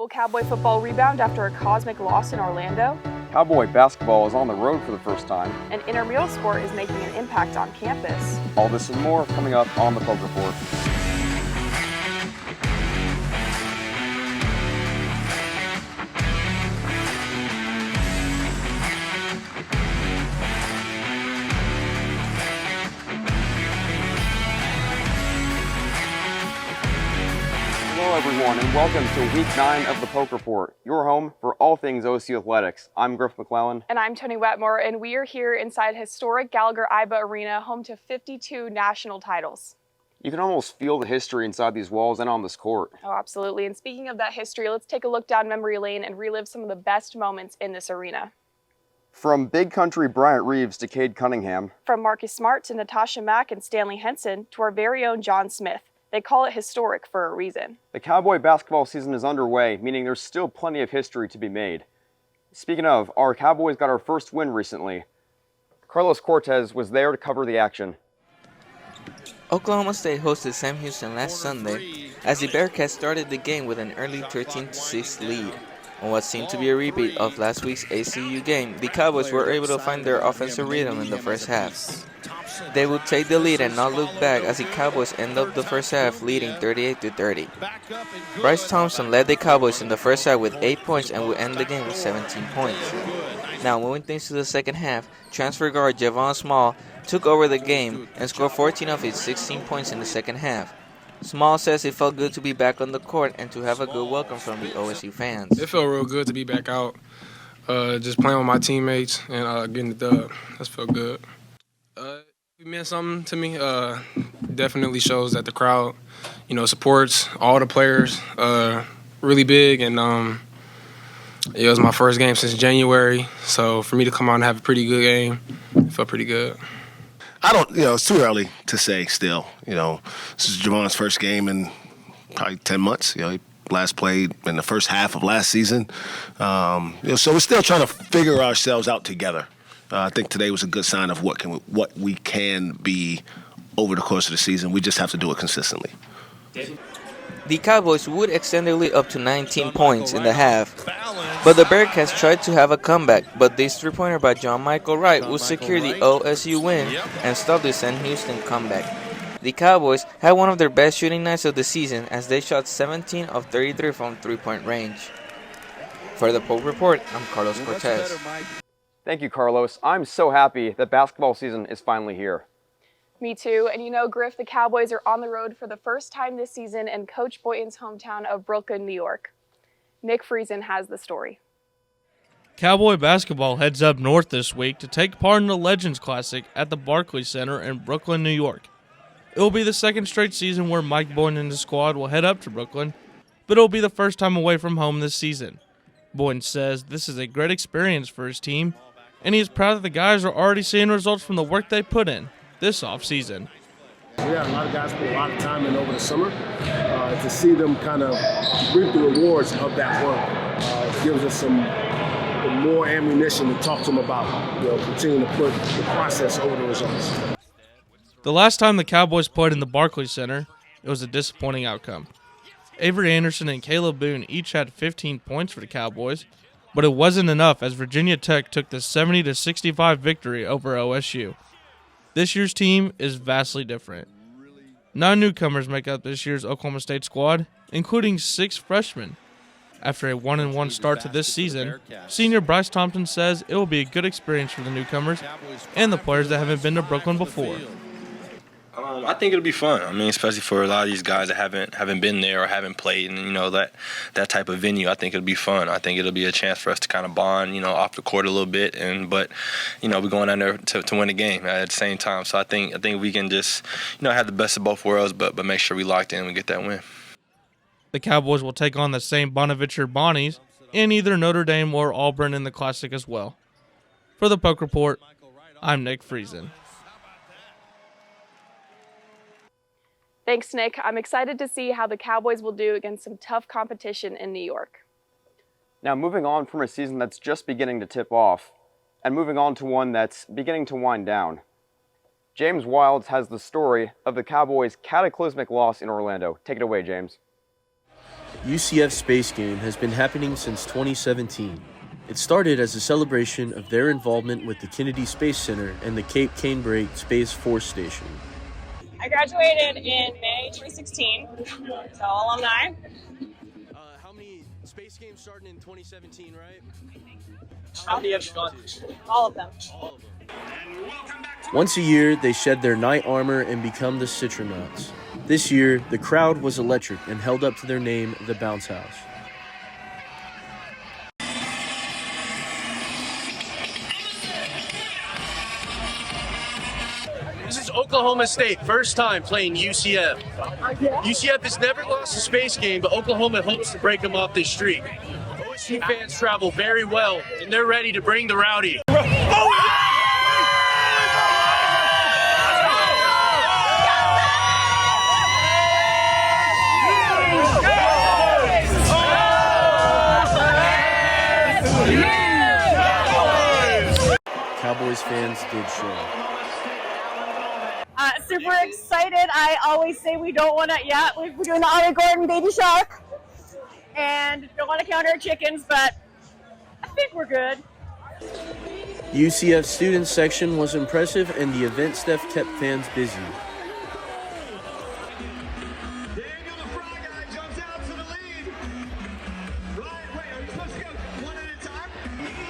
Cowboy football rebound after a cosmic loss in Orlando? Cowboy basketball is on the road for the first time. An intramural sport is making an impact on campus. All this and more coming up on the Poke Report. Hello everyone and welcome to Week 9 of the Poke Report, your home for all things OSU athletics. I'm Griff McClellan. And I'm Toni Wetmore, and we are here inside historic Gallagher-Iba Arena, home to 52 national titles. You can almost feel the history inside these walls and on this court. Oh, absolutely. And speaking of that history, let's take a look down memory lane and relive some of the best moments in this arena. From Big Country Bryant Reeves to Cade Cunningham. From Marcus Smart to Natasha Mack and Stanley Henson to our very own John Smith. They call it historic for a reason. The Cowboy basketball season is underway, meaning there's still plenty of history to be made. Speaking of, our Cowboys got our first win recently. Carlos Cortez was there to cover the action. Oklahoma State hosted Sam Houston last Sunday as the Bearcats started the game with an early 13-6 lead. On what seemed to be a repeat of last week's ACU game, the Cowboys were able to find their offensive rhythm in the first half. They would take the lead and not look back as the Cowboys end up the first half leading 38-30. Bryce Thompson led the Cowboys in the first half with 8 points and would end the game with 17 points. Now moving things to the second half, transfer guard Javon Small took over the game and scored 14 of his 16 points in the second half. Small says it felt good to be back on the court and to have a good welcome from the OSU fans. It felt real good to be back out, just playing with my teammates and getting the dub. That felt good. It meant something to me. Definitely shows that the crowd, supports all the players really big. And it was my first game since January, so for me to come out and have a pretty good game, it felt pretty good. It's too early to say still. This is Javon's first game in probably 10 months. He last played in the first half of last season. So we're still trying to figure ourselves out together. I think today was a good sign of what we can be over the course of the season. We just have to do it consistently. The Cowboys would extend their lead up to 19 points in the half, but the Bearcats tried to have a comeback, but this three-pointer by John Michael Wright would secure the OSU win and stop the Sam Houston comeback. The Cowboys had one of their best shooting nights of the season as they shot 17 of 33 from three-point range. For the Poke Report, I'm Carlos Cortez. Thank you, Carlos. I'm so happy that basketball season is finally here. Me too. And Griff, the Cowboys are on the road for the first time this season in Coach Boynton's hometown of Brooklyn, New York. Nick Friesen has the story. Cowboy basketball heads up north this week to take part in the Legends Classic at the Barclays Center in Brooklyn, New York. It will be the second straight season where Mike Boynton and his squad will head up to Brooklyn, but it will be the first time away from home this season. Boynton says this is a great experience for his team, and he is proud that the guys are already seeing results from the work they put in this offseason. Yeah, a lot of guys put a lot of time in over the summer. To see them kind of reap the rewards of that work gives us some more ammunition to talk to them about, continuing to put the process over the results. The last time the Cowboys played in the Barclays Center, it was a disappointing outcome. Avery Anderson and Caleb Boone each had 15 points for the Cowboys, but it wasn't enough as Virginia Tech took the 70-65 victory over OSU. This year's team is vastly different. 9 newcomers make up this year's Oklahoma State squad, including 6 freshmen. After a 1-1 start to this season, senior Bryce Thompson says it will be a good experience for the newcomers and the players that haven't been to Brooklyn before. I think it'll be fun. Especially for a lot of these guys that haven't been there or haven't played, and that type of venue. I think it'll be fun. I think it'll be a chance for us to kind of bond, off the court a little bit, but we're going down there to win the game at the same time. So I think we can just have the best of both worlds, but make sure we locked in and get that win. The Cowboys will take on the St. Bonaventure Bonnies and either Notre Dame or Auburn in the Classic as well. For the Poke Report, I'm Nick Friesen. Thanks, Nick. I'm excited to see how the Cowboys will do against some tough competition in New York. Now moving on from a season that's just beginning to tip off, and moving on to one that's beginning to wind down. James Wilds has the story of the Cowboys' cataclysmic loss in Orlando. Take it away, James. UCF's Space Game has been happening since 2017. It started as a celebration of their involvement with the Kennedy Space Center and the Cape Canaveral Space Force Station. I graduated in May 2016, so alumni. How many Space Games started in 2017, right? How many have you gone? All of them. Once a year, they shed their knight armor and become the Citronauts. This year, the crowd was electric and held up to their name, the Bounce House. This is Oklahoma State, first time playing UCF. UCF has never lost a Space Game, but Oklahoma hopes to break them off this streak. OSU fans travel very well, and they're ready to bring the rowdy. Cowboys fans did show. Super excited. I always say we don't want to, we're doing the Ollie Gordon Baby Shark. And don't want to count our chickens, but I think we're good. UCF student section was impressive and the event staff kept fans busy.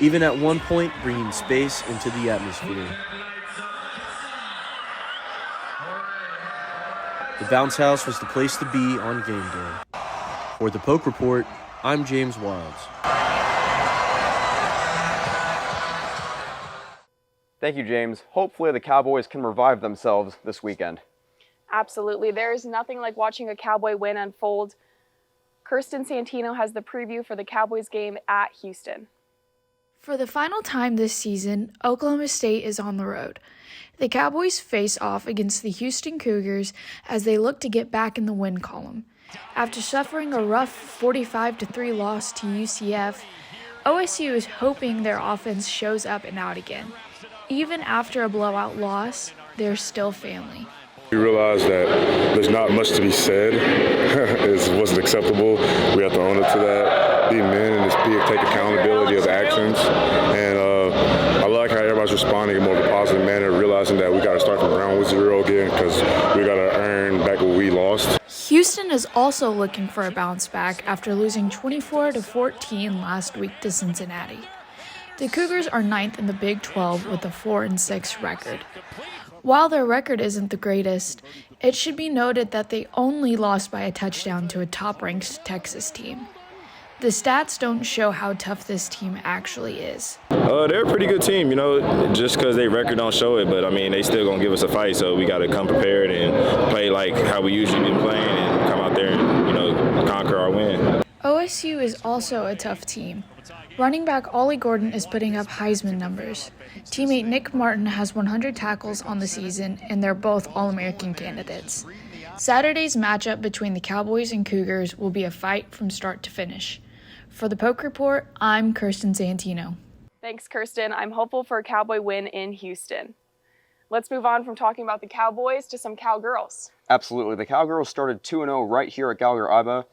Even at one point, bringing space into the atmosphere. The Bounce House was the place to be on game day. For the Poke Report, I'm James Wilds. Thank you, James. Hopefully the Cowboys can revive themselves this weekend. Absolutely. There is nothing like watching a Cowboy win unfold. Kirsten Santino has the preview for the Cowboys game at Houston. For the final time this season, Oklahoma State is on the road. The Cowboys face off against the Houston Cougars as they look to get back in the win column. After suffering a rough 45-3 loss to UCF, OSU is hoping their offense shows up and out again. Even after a blowout loss, they're still family. We realized that there's not much to be said. It wasn't acceptable. We have to own up to that. Be men and just take accountability of actions. And I like how everybody's responding in more of a positive manner, realizing that we got to start from ground zero again because we got to earn back what we lost. Houston is also looking for a bounce back after losing 24-14 last week to Cincinnati. The Cougars are 9th in the Big 12 with a 4-6 record. While their record isn't the greatest, it should be noted that they only lost by a touchdown to a top-ranked Texas team. The stats don't show how tough this team actually is. They're a pretty good team, just because their record don't show it, but they still gonna give us a fight, so we gotta come prepared and play like how we usually been playing and come out there and, conquer our win. OSU is also a tough team. Running back Ollie Gordon is putting up Heisman numbers. Teammate Nick Martin has 100 tackles on the season, and they're both All-American candidates. Saturday's matchup between the Cowboys and Cougars will be a fight from start to finish. For the Poke Report, I'm Kirsten Santino. Thanks, Kirsten. I'm hopeful for a Cowboy win in Houston. Let's move on from talking about the Cowboys to some Cowgirls. Absolutely. The Cowgirls started 2-0 right here at Gallagher-Iba.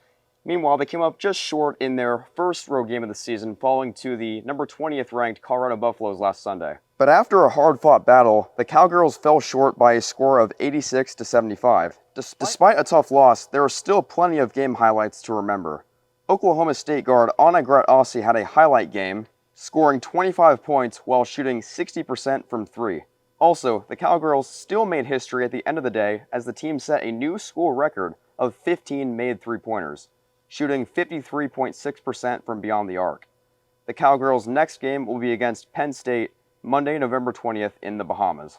Meanwhile, they came up just short in their first road game of the season, falling to the number 20th ranked Colorado Buffaloes last Sunday. But after a hard-fought battle, the Cowgirls fell short by a score of 86-75. Despite a tough loss, there are still plenty of game highlights to remember. Oklahoma State guard Anna Gret-Ossie had a highlight game, scoring 25 points while shooting 60% from three. Also, the Cowgirls still made history at the end of the day as the team set a new school record of 15 made three-pointers, shooting 53.6% from beyond the arc. The Cowgirls' next game will be against Penn State Monday, November 20th in the Bahamas.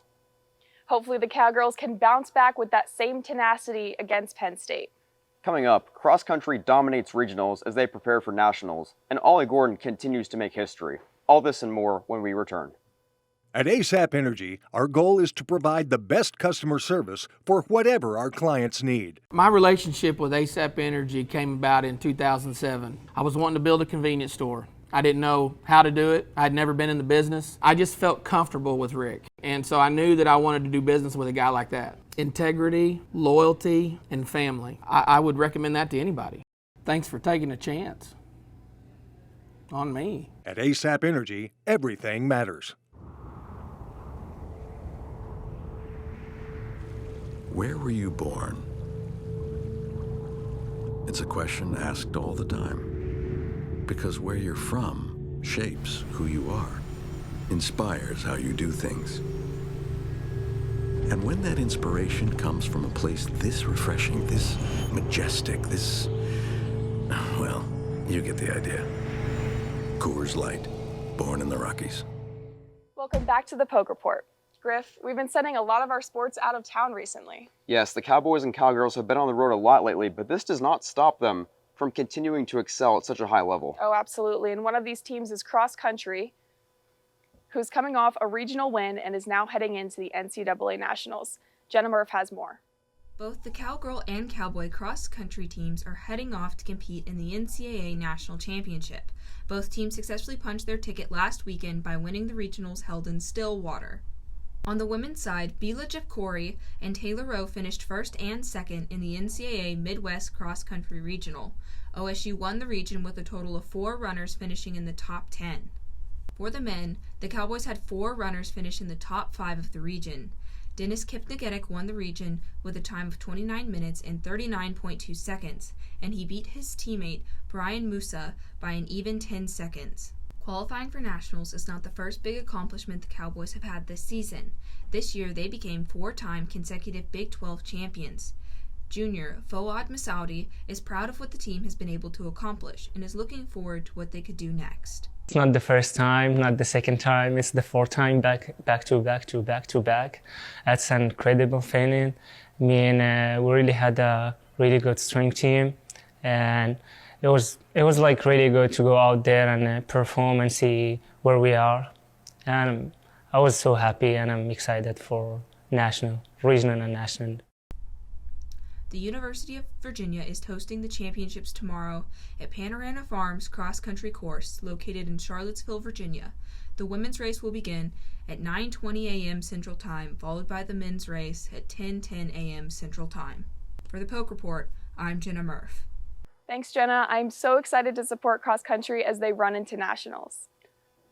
Hopefully the Cowgirls can bounce back with that same tenacity against Penn State. Coming up, cross country dominates regionals as they prepare for nationals, and Ollie Gordon continues to make history. All this and more when we return. At ASAP Energy, our goal is to provide the best customer service for whatever our clients need. My relationship with ASAP Energy came about in 2007. I was wanting to build a convenience store. I didn't know how to do it. I'd never been in the business. I just felt comfortable with Rick. And so I knew that I wanted to do business with a guy like that. Integrity, loyalty, and family. I would recommend that to anybody. Thanks for taking a chance on me. At ASAP Energy, everything matters. Where were you born? It's a question asked all the time. Because where you're from shapes who you are, inspires how you do things. And when that inspiration comes from a place this refreshing, this majestic, this, well, you get the idea. Coors Light, born in the Rockies. Welcome back to the Poke Report. Griff, we've been sending a lot of our sports out of town recently. Yes, the Cowboys and Cowgirls have been on the road a lot lately, but this does not stop them from continuing to excel at such a high level. Oh, absolutely. And one of these teams is cross country, who's coming off a regional win and is now heading into the NCAA Nationals. Jenna Murph has more. Both the Cowgirl and Cowboy cross-country teams are heading off to compete in the NCAA National Championship. Both teams successfully punched their ticket last weekend by winning the regionals held in Stillwater. On the women's side, Bila Jepkori and Taylor Rowe finished first and second in the NCAA Midwest Cross-Country Regional. OSU won the region with a total of 4 runners finishing in the top 10. For the men, the Cowboys had 4 runners finish in the top 5 of the region. Dennis Kipnigetic won the region with a time of 29 minutes and 39.2 seconds, and he beat his teammate Brian Musa by an even 10 seconds. Qualifying for nationals is not the first big accomplishment the Cowboys have had this season. This year, they became 4-time consecutive Big 12 champions. Junior Fouad Masoudi is proud of what the team has been able to accomplish and is looking forward to what they could do next. It's not the first time, not the second time. It's the 4th time back to back. That's an incredible feeling. Me and we really had a really good string team, and it was like really good to go out there and perform and see where we are. And I was so happy, and I'm excited for national, regional, and national. The University of Virginia is hosting the championships tomorrow at Panorama Farms Cross Country Course, located in Charlottesville, Virginia. The women's race will begin at 9:20 a.m. Central Time, followed by the men's race at 10:10 a.m. Central Time. For the Poke Report, I'm Jenna Murph. Thanks, Jenna. I'm so excited to support cross country as they run into nationals.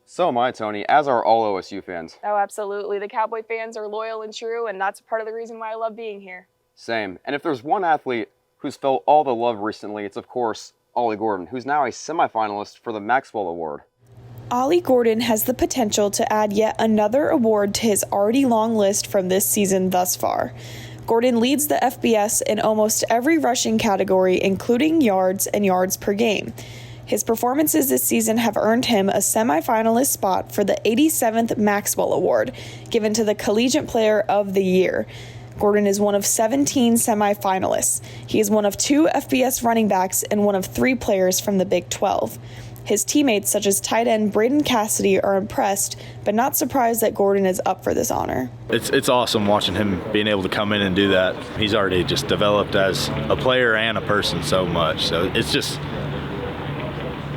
So am I, Toni, as are all OSU fans. Oh, absolutely. The Cowboy fans are loyal and true, and that's part of the reason why I love being here. Same. And if there's one athlete who's felt all the love recently, it's of course Ollie Gordon, who's now a semifinalist for the Maxwell Award. Ollie Gordon has the potential to add yet another award to his already long list from this season thus far. Gordon leads the FBS in almost every rushing category, including yards and yards per game. His performances this season have earned him a semifinalist spot for the 87th Maxwell Award, given to the Collegiate Player of the Year. Gordon is one of 17 semifinalists. He is one of 2 FBS running backs and one of 3 players from the Big 12. His teammates, such as tight end Braden Cassidy, are impressed, but not surprised that Gordon is up for this honor. It's awesome watching him being able to come in and do that. He's already just developed as a player and a person so much. So it's just,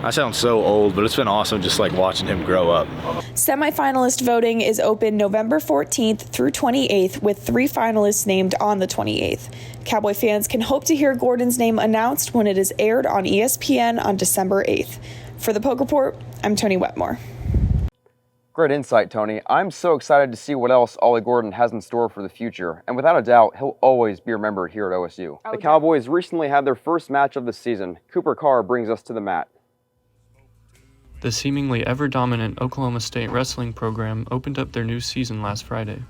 I sound so old, but it's been awesome just like watching him grow up. Semifinalist voting is open November 14th through 28th, with 3 finalists named on the 28th. Cowboy fans can hope to hear Gordon's name announced when it is aired on ESPN on December 8th. For the Poke Report, I'm Toni Wetmore. Great insight, Toni. I'm so excited to see what else Ollie Gordon has in store for the future, and without a doubt, he'll always be remembered here at OSU. The Cowboys recently had their first match of the season. Cooper Carr brings us to the mat. The seemingly ever-dominant Oklahoma State wrestling program opened up their new season last Friday.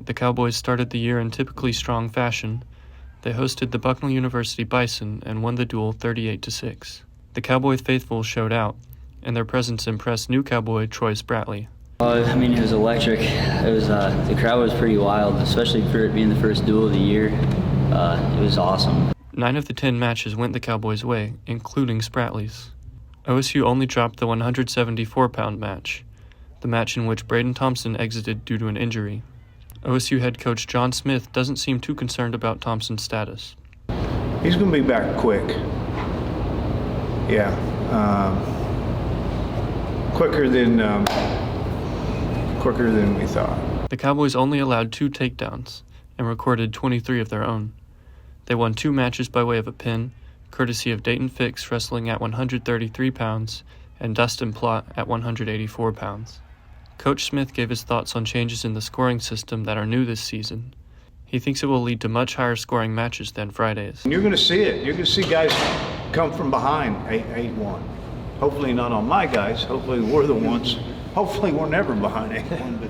The Cowboys started the year in typically strong fashion. They hosted the Bucknell University Bison and won the duel 38-6. The Cowboy faithful showed out, and their presence impressed new Cowboy Troy Spratley. It was electric. The crowd was pretty wild, especially for it being the first duel of the year. It was awesome. 9 of the 10 matches went the Cowboys' way, including Spratley's. OSU only dropped the 174-pound match, the match in which Braden Thompson exited due to an injury. OSU head coach John Smith doesn't seem too concerned about Thompson's status. He's going to be back quick. Quicker than we thought. The Cowboys only allowed 2 takedowns and recorded 23 of their own. They won 2 matches by way of a pin, courtesy of Dayton Fix wrestling at 133 pounds and Dustin Plott at 184 pounds. Coach Smith gave his thoughts on changes in the scoring system that are new this season. He thinks it will lead to much higher scoring matches than Fridays. You're going to see it. You're going to see guys come from behind 8-1. Hopefully not on my guys. Hopefully we're the ones. Hopefully we're never behind 8-1, but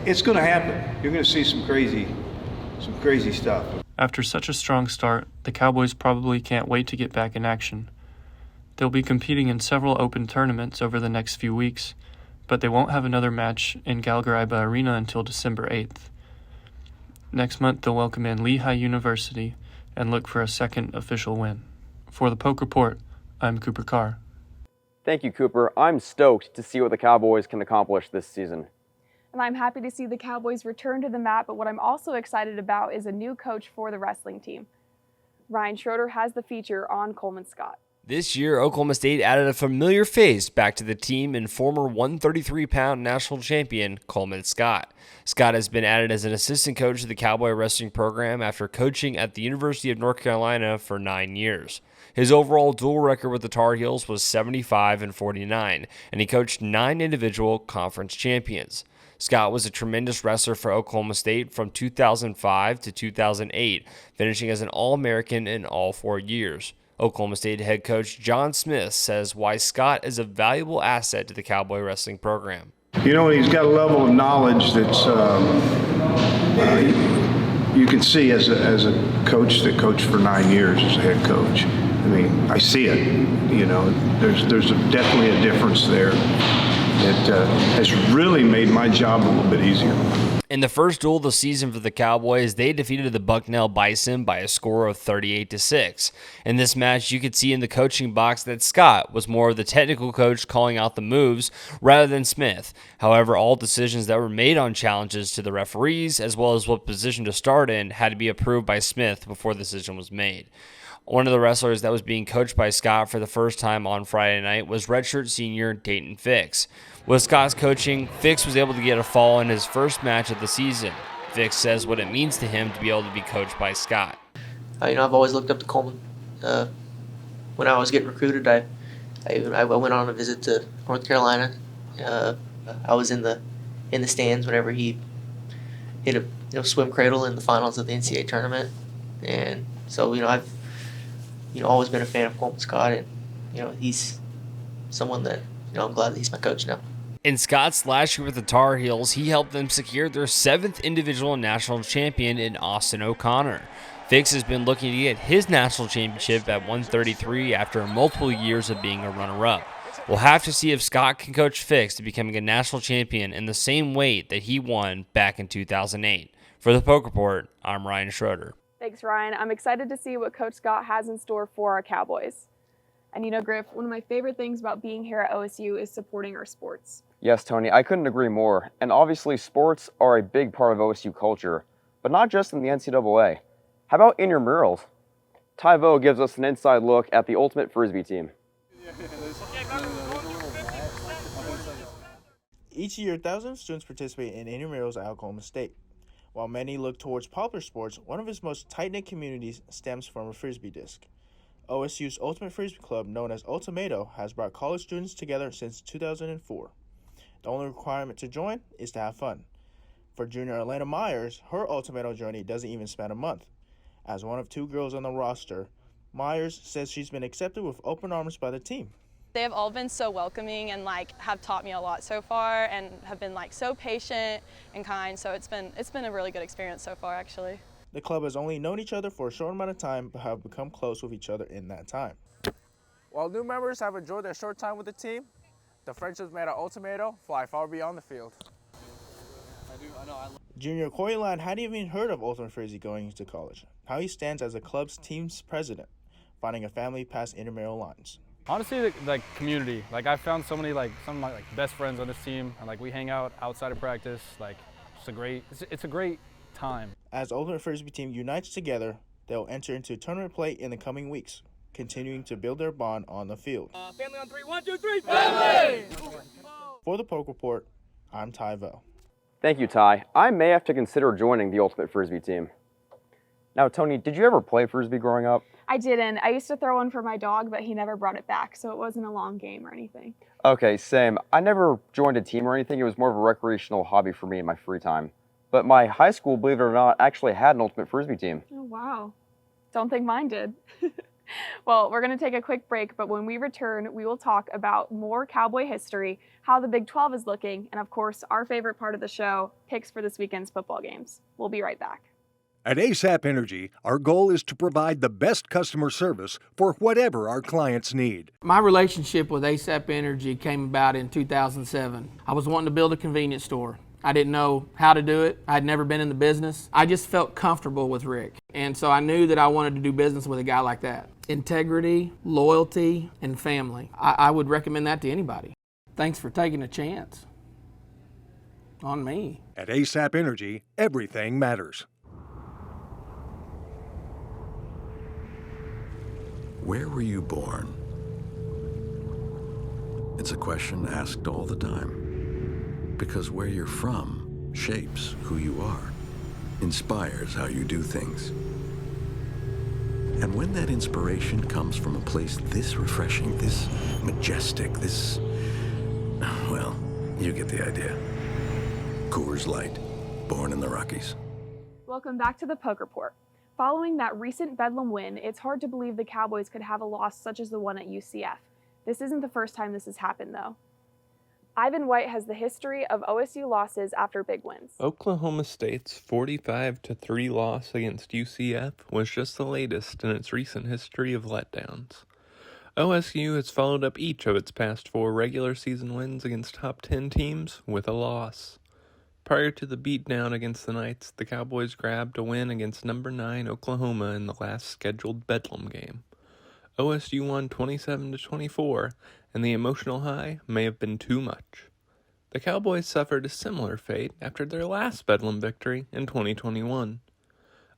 it's going to happen. You're going to see some crazy stuff. After such a strong start, the Cowboys probably can't wait to get back in action. They'll be competing in several open tournaments over the next few weeks, but they won't have another match in Gallagher-Iba Arena until December 8th. Next month, they'll welcome in Lehigh University and look for a second official win. For the Poke Report, I'm Cooper Carr. Thank you, Cooper. I'm stoked to see what the Cowboys can accomplish this season. And I'm happy to see the Cowboys return to the mat, but what I'm also excited about is a new coach for the wrestling team. Ryan Schroeder has the feature on Coleman Scott. This year, Oklahoma State added a familiar face back to the team in former 133-pound national champion Coleman Scott. Scott has been added as an assistant coach to the Cowboy wrestling program after coaching at the University of North Carolina for 9 years. His overall dual record with the Tar Heels was 75-49, and he coached 9 individual conference champions. Scott was a tremendous wrestler for Oklahoma State from 2005 to 2008, finishing as an All-American in all 4 years. Oklahoma State head coach John Smith says why Scott is a valuable asset to the Cowboy wrestling program. You know, he's got a level of knowledge that's you can see as a coach that coached for 9 years as a head coach. I mean, I see it. You know, there's definitely a difference there that has really made my job a little bit easier. In the first duel of the season for the Cowboys, they defeated the Bucknell Bison by a score of 38-6. In this match, you could see in the coaching box that Scott was more of the technical coach calling out the moves rather than Smith. However, all decisions that were made on challenges to the referees, as well as what position to start in, had to be approved by Smith before the decision was made. One of the wrestlers that was being coached by Scott for the first time on Friday night was redshirt senior Dayton Fix. With Scott's coaching, Fix was able to get a fall in his first match of the season. Fix says what it means to him to be able to be coached by Scott. I've always looked up to Coleman. When I was getting recruited, I went on a visit to North Carolina. I was in the stands whenever he hit a swim cradle in the finals of the NCAA tournament, and so I've always been a fan of Coleman Scott, and he's someone that I'm glad that he's my coach now. In Scott's last year with the Tar Heels, he helped them secure their 7th individual national champion in Austin O'Connor. Fix has been looking to get his national championship at 133 after multiple years of being a runner-up. We'll have to see if Scott can coach Fix to becoming a national champion in the same weight that he won back in 2008. For the Poke Report, I'm Ryan Schroeder. Thanks, Ryan. I'm excited to see what Coach Scott has in store for our Cowboys. And Griff, one of my favorite things about being here at OSU is supporting our sports. Yes, Tony, I couldn't agree more. And obviously, sports are a big part of OSU culture, but not just in the NCAA. How about intramurals? Ty Vo gives us an inside look at the Ultimate Frisbee team. Each year, thousands of students participate in intramurals at Oklahoma State. While many look towards popular sports, one of its most tight-knit communities stems from a Frisbee disc. OSU's Ultimate Frisbee Club, known as Ultimato, has brought college students together since 2004. The only requirement to join is to have fun. For junior Atlanta Myers, her Ultimato journey doesn't even span a month. As one of 2 girls on the roster, Myers says she's been accepted with open arms by the team. They have all been so welcoming and have taught me a lot so far and have been so patient and kind. So it's been a really good experience so far, actually. The club has only known each other for a short amount of time, but have become close with each other in that time. While new members have enjoyed their short time with the team, the friendships made at Ultimato fly far beyond the field. Junior Corey Land hadn't even heard of Ultimate Frisbee going into college. How he stands as the club's team's president, finding a family past intramural lines. Honestly, the community. I found so many some of my best friends on this team, and we hang out outside of practice. It's a great time. As Ultimate Frisbee team unites together, they'll enter into tournament play in the coming weeks, continuing to build their bond on the field. Family on 3, 1, 2, 3, family! For the Poke Report, I'm Ty Vo. Thank you, Ty. I may have to consider joining the Ultimate Frisbee team. Now, Tony, did you ever play Frisbee growing up? I didn't. I used to throw one for my dog, but he never brought it back, so it wasn't a long game or anything. Okay, same. I never joined a team or anything. It was more of a recreational hobby for me in my free time. But my high school, believe it or not, actually had an ultimate frisbee team. Oh, wow. Don't think mine did. Well, we're going to take a quick break, but when we return, we will talk about more Cowboy history, how the Big 12 is looking, and of course, our favorite part of the show, picks for this weekend's football games. We'll be right back. At ASAP Energy, our goal is to provide the best customer service for whatever our clients need. My relationship with ASAP Energy came about in 2007. I was wanting to build a convenience store. I didn't know how to do it. I'd never been in the business. I just felt comfortable with Rick. And so I knew that I wanted to do business with a guy like that. Integrity, loyalty, and family. I would recommend that to anybody. Thanks for taking a chance on me. At ASAP Energy, everything matters. Where were you born? It's a question asked all the time. Because where you're from shapes who you are, inspires how you do things. And when that inspiration comes from a place this refreshing, this majestic, this, well, you get the idea. Coors Light, born in the Rockies. Welcome back to the Poke Report. Following that recent Bedlam win, it's hard to believe the Cowboys could have a loss such as the one at UCF. This isn't the first time this has happened, though. Ivan White has the history of OSU losses after big wins. Oklahoma State's 45-3 loss against UCF was just the latest in its recent history of letdowns. OSU has followed up each of its past 4 regular season wins against top 10 teams with a loss. Prior to the beatdown against the Knights, the Cowboys grabbed a win against number 9 Oklahoma in the last scheduled Bedlam game. OSU won 27-24, and the emotional high may have been too much. The Cowboys suffered a similar fate after their last Bedlam victory in 2021.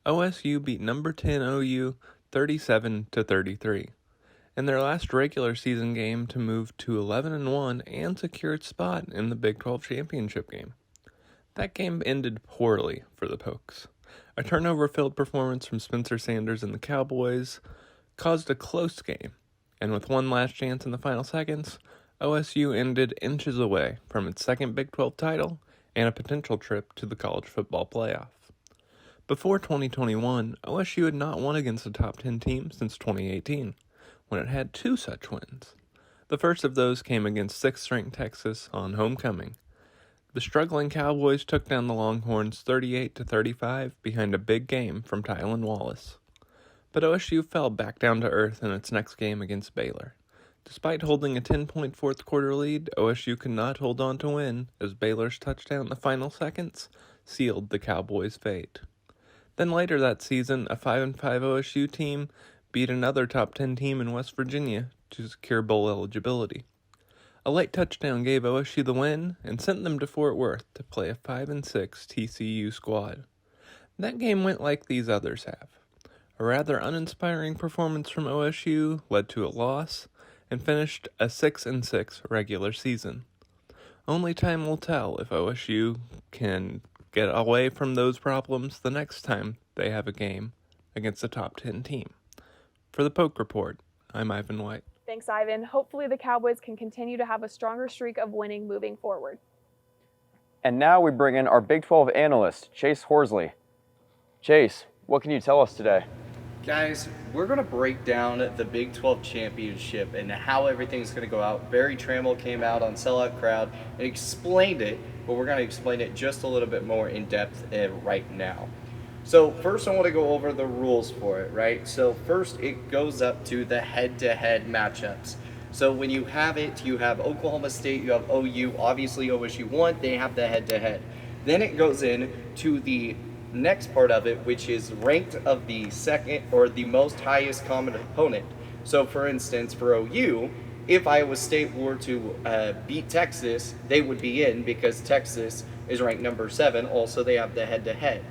OSU beat number 10 OU 37-33, in their last regular season game to move to 11-1 and secure its spot in the Big 12 championship game. That game ended poorly for the Pokes. A turnover-filled performance from Spencer Sanders and the Cowboys caused a close game, and with one last chance in the final seconds, OSU ended inches away from its second Big 12 title and a potential trip to the college football playoff. Before 2021, OSU had not won against a top 10 team since 2018, when it had 2 such wins. The first of those came against 6th-ranked Texas on homecoming. The struggling Cowboys took down the Longhorns 38-35 behind a big game from Tylan Wallace. But OSU fell back down to earth in its next game against Baylor. Despite holding a 10-point fourth-quarter lead, OSU could not hold on to win, as Baylor's touchdown in the final seconds sealed the Cowboys' fate. Then later that season, a 5-5 OSU team beat another top 10 team in West Virginia to secure bowl eligibility. A late touchdown gave OSU the win and sent them to Fort Worth to play a 5-6 TCU squad. That game went like these others have. A rather uninspiring performance from OSU led to a loss and finished a 6-6 regular season. Only time will tell if OSU can get away from those problems the next time they have a game against a top 10 team. For the Poke Report, I'm Ivan White. Thanks, Ivan. Hopefully the Cowboys can continue to have a stronger streak of winning moving forward. And now we bring in our Big 12 analyst, Chase Horsley. Chase, what can you tell us today? Guys, we're going to break down the Big 12 championship and how everything's going to go out. Barry Trammell came out on Sellout Crowd and explained it, but we're going to explain it just a little bit more in depth right now. So first I want to go over the rules for it, right? So first it goes up to the head-to-head matchups. So when you have it, you have Oklahoma State, you have OU, obviously OSU won, they have the head-to-head. Then it goes in to the next part of it, which is ranked of the second or the most highest common opponent. So for instance, for OU, if Iowa State were to beat Texas, they would be in because Texas is ranked number 7. Also, they have the head-to-head.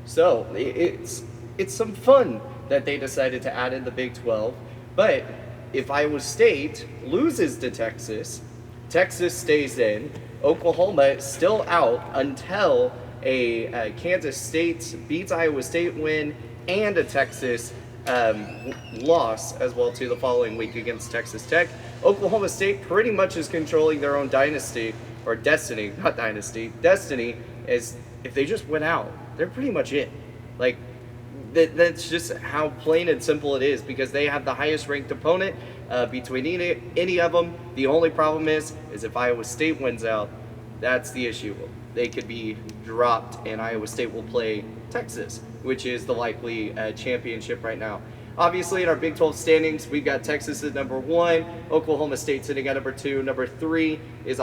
So it's some fun that they decided to add in the Big 12. But if Iowa State loses to Texas, Texas stays in. Oklahoma is still out until a Kansas State beats Iowa State win and a Texas loss as well too the following week against Texas Tech. Oklahoma State pretty much is controlling their own dynasty, or destiny, not dynasty. Destiny is if they just win out, they're pretty much it. Like, that's just how plain and simple it is, because they have the highest ranked opponent between any of them. The only problem is if Iowa State wins out, that's the issue. They could be dropped, and Iowa State will play Texas, which is the likely championship right now. Obviously, in our Big 12 standings, we've got Texas at number 1, Oklahoma State sitting at number 2. Number 3 is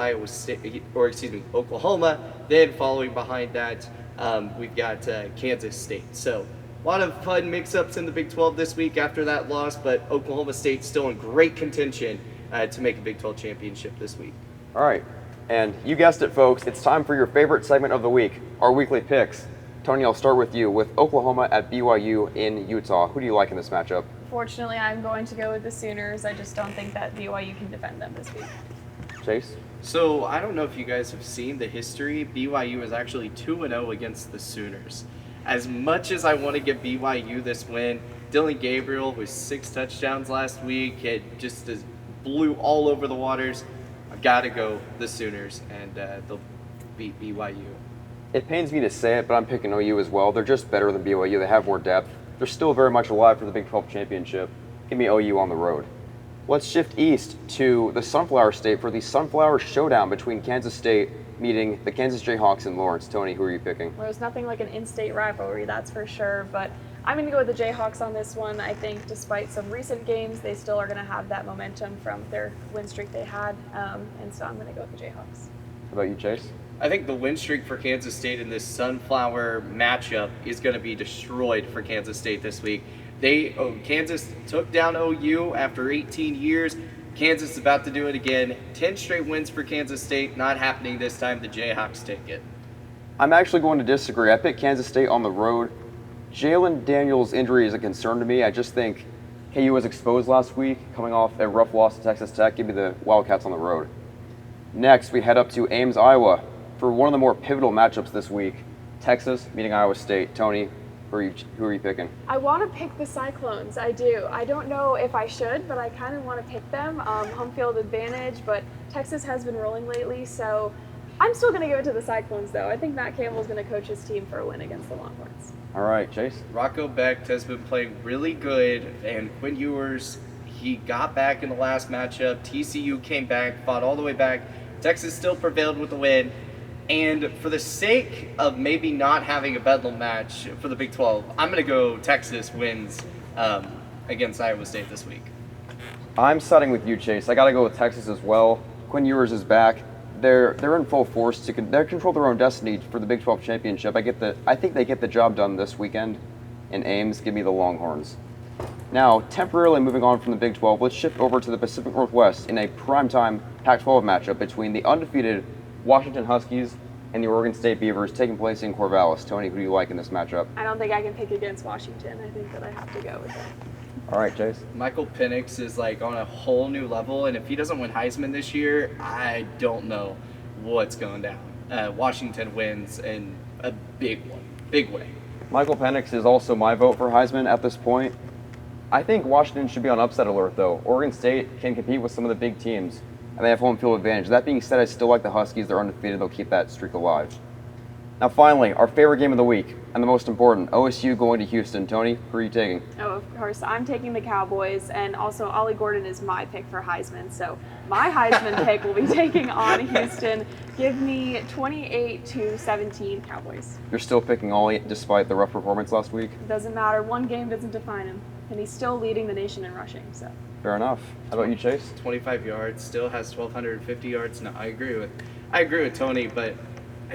Oklahoma. Then following behind that, we've got Kansas State. So a lot of fun mix-ups in the Big 12 this week after that loss, but Oklahoma State's still in great contention to make a Big 12 championship this week. All right, and you guessed it, folks. It's time for your favorite segment of the week, our weekly picks. Tony, I'll start with you. With Oklahoma at BYU in Utah, who do you like in this matchup? Fortunately, I'm going to go with the Sooners. I just don't think that BYU can defend them this week. Chase? So I don't know if you guys have seen the history. BYU is actually 2-0 against the Sooners. As much as I want to give BYU this win, Dylan Gabriel with 6 touchdowns last week, it just blew all over the waters. I've got to go the Sooners, and they'll beat BYU. It pains me to say it, but I'm picking OU as well. They're just better than BYU. They have more depth. They're still very much alive for the Big 12 championship. Give me OU on the road. Let's shift east to the Sunflower State for the Sunflower Showdown between Kansas State meeting the Kansas Jayhawks in Lawrence. Tony, who are you picking? Well, there's nothing like an in-state rivalry, that's for sure, but I'm going to go with the Jayhawks on this one. I think despite some recent games, they still are going to have that momentum from their win streak they had, and so I'm going to go with the Jayhawks. How about you, Chase? I think the win streak for Kansas State in this Sunflower matchup is going to be destroyed for Kansas State this week. Kansas took down OU after 18 years. Kansas is about to do it again. 10 straight wins for Kansas State. Not happening this time. The Jayhawks take it. I'm actually going to disagree. I picked Kansas State on the road. Jalen Daniels' injury is a concern to me. I just think KU was exposed last week, coming off a rough loss to Texas Tech. Give me the Wildcats on the road. Next, we head up to Ames, Iowa, for one of the more pivotal matchups this week. Texas meeting Iowa State. Tony, who are you picking? I want to pick the Cyclones. I do. I don't know if I should, but I kind of want to pick them. Home field advantage, but Texas has been rolling lately, so I'm still going to give it to the Cyclones, though. I think Matt Campbell's going to coach his team for a win against the Longhorns. All right, Chase? Rocco Becht has been playing really good, and Quinn Ewers, he got back in the last matchup. TCU came back, fought all the way back. Texas still prevailed with the win. And for the sake of maybe not having a bedlam match for the Big 12, I'm going to go Texas wins against Iowa State this week. I'm siding with you, Chase. I got to go with Texas as well. Quinn Ewers is back. They're in full force to control their own destiny for the Big 12 championship. I think they get the job done this weekend in Ames. Give me the Longhorns. Now, temporarily moving on from the Big 12, let's shift over to the Pacific Northwest in a primetime Pac-12 matchup between the undefeated Washington Huskies and the Oregon State Beavers taking place in Corvallis. Tony, who do you like in this matchup? I don't think I can pick against Washington. I think that I have to go with them. All right, Chase. Michael Penix is like on a whole new level, and if he doesn't win Heisman this year, I don't know what's going down. Washington wins in a big way. Michael Penix is also my vote for Heisman at this point. I think Washington should be on upset alert, though. Oregon State can compete with some of the big teams, and they have home field advantage. That being said, I still like the Huskies. They're undefeated. They'll keep that streak alive. Now, finally, our favorite game of the week, and the most important, OSU going to Houston. Tony, who are you taking? Oh, of course. I'm taking the Cowboys, and also Ollie Gordon is my pick for Heisman. So my Heisman pick will be taking on Houston. Give me 28-17 Cowboys. You're still picking Ollie despite the rough performance last week? It doesn't matter. One game doesn't define him, and he's still leading the nation in rushing. So. Fair enough. How about you, Chase? 25 yards, still has 1,250 yards. No, I agree with Tony, but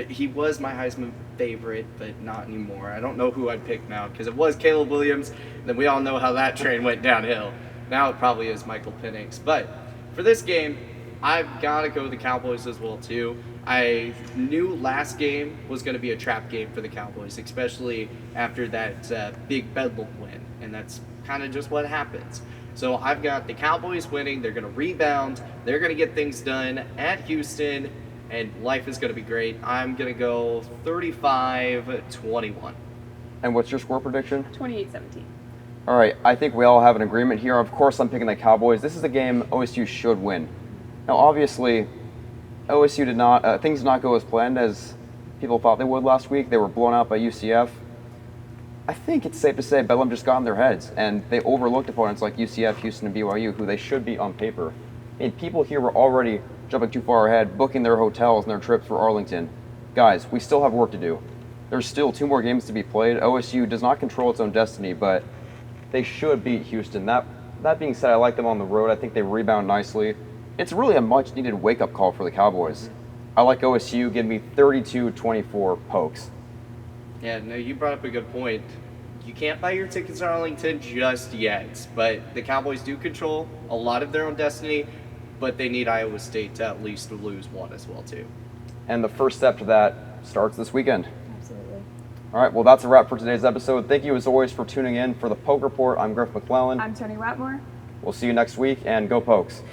he was my Heisman favorite, but not anymore. I don't know who I'd pick now, because it was Caleb Williams, and then we all know how that train went downhill. Now it probably is Michael Penix. But for this game, I've got to go with the Cowboys as well, too. I knew last game was going to be a trap game for the Cowboys, especially after that big Bedlam win, and that's kind of just what happens. So I've got the Cowboys winning. They're going to rebound. They're going to get things done at Houston, and life is going to be great. I'm going to go 35-21. And what's your score prediction? 28-17. All right, I think we all have an agreement here. Of course, I'm picking the Cowboys. This is a game OSU should win. Now, obviously, OSU things did not go as planned as people thought they would last week. They were blown out by UCF. I think it's safe to say Bedlam just got in their heads, and they overlooked opponents like UCF, Houston, and BYU, who they should be on paper. I mean, people here were already jumping too far ahead, booking their hotels and their trips for Arlington. Guys, we still have work to do. There's still 2 more games to be played. OSU does not control its own destiny, but they should beat Houston. That being said, I like them on the road. I think they rebound nicely. It's really a much-needed wake-up call for the Cowboys. I like OSU. Give me 32-24 Pokes. Yeah, no, you brought up a good point. You can't buy your tickets to Arlington just yet, but the Cowboys do control a lot of their own destiny, but they need Iowa State to at least lose one as well, too. And the first step to that starts this weekend. Absolutely. All right, well, that's a wrap for today's episode. Thank you, as always, for tuning in. For the Poke Report, I'm Griff McClellan. I'm Toni Wetmore. We'll see you next week, and go Pokes.